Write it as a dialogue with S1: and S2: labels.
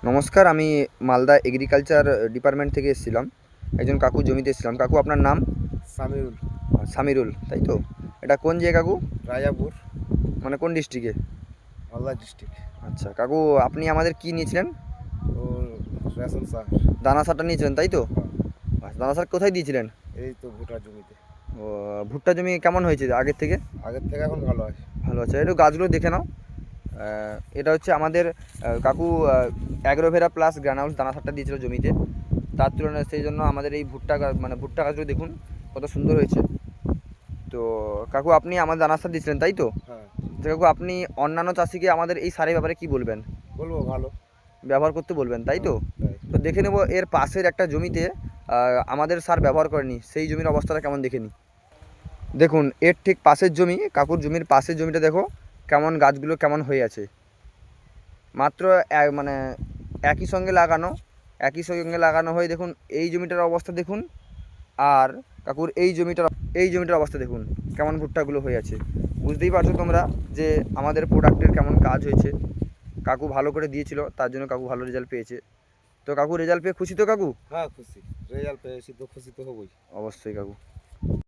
S1: নমস্কার, আমি Malda agriculture department থেকে এসেছিলাম। একজন কাকু জমিতে এসেছিলাম। কাকু আপনার নাম?
S2: সামিরুল।
S1: সামিরুল, তাই তো?
S2: জি।
S1: এটা কোন জায়গা কাকু?
S2: রাজাপুর,
S1: মানে কোন ডিস্ট্রিক্টে?
S2: মালদা ডিস্ট্রিক্ট।
S1: আচ্ছা কাকু, আপনি আমাদের কি নিয়েছিলেন?
S2: ও রেশন সার।
S1: দানা সারটা নিয়েছিলেন, তাই তো?
S2: হ্যাঁ,
S1: আচ্ছা, দানা সার কোথায় দিয়েছিলেন?
S2: এই তো ভুটার জমিতে।
S1: ও, ভুট্টা জমি কেমন হয়েছে আগের থেকে?
S2: আগের থেকে এখন ভালো আছে।
S1: ভালো আছে, একটু গাছগুলো দেখে নাও। এটা হচ্ছে আমাদের কাকু অ্যাগ্রোভেরা প্লাস গ্রানাউলস দানা সারটা দিয়েছিল জমিতে। তার তুলনায় সেই জন্য আমাদের এই ভুট্টা গাছ, মানে ভুট্টা গাছগুলো দেখুন কত সুন্দর হয়েছে। তো কাকু, আপনি আমাদের দানা সার দিয়েছিলেন, তাই তো?
S2: হ্যাঁ,
S1: আচ্ছা কাকু, আপনি অন্যান্য চাষিকে আমাদের এই সারের ব্যাপারে কি বলবেন?
S2: বলবো ভালো।
S1: ব্যবহার করতে বলবেন, তাই তো?
S2: হ্যাঁ, তাই।
S1: তো দেখে নেব এর পাশের একটা জমিতে আমাদের সার ব্যবহার করেনি, সেই জমির অবস্থাটা কেমন দেখে নিই। দেখুন, এর ঠিক পাশের জমি, কাকুর জমির পাশের জমিটা দেখো কেমন, গাছগুলো কেমন হয়ে আছে। মাত্র মানে একই সঙ্গে লাগানো, একই সঙ্গে লাগানো হয়ে দেখুন এই জমিটার অবস্থা দেখুন। আর কাকুর এই জমিটার অবস্থা দেখুন কেমন ভুট্টাগুলো হয়ে আছে। বুঝতেই পারছো তোমরা যে আমাদের প্রোডাক্টের কেমন কাজ হয়েছে। কাকু ভালো করে দিয়েছিল, তার জন্য কাকু ভালো রেজাল্ট পেয়েছে। তো কাকু, রেজাল্ট পেয়ে খুশি তো কাকু?
S2: হ্যাঁ, খুশি। রেজাল্ট পেয়েছি তো খুশি তো হবই।
S1: অবশ্যই কাকু।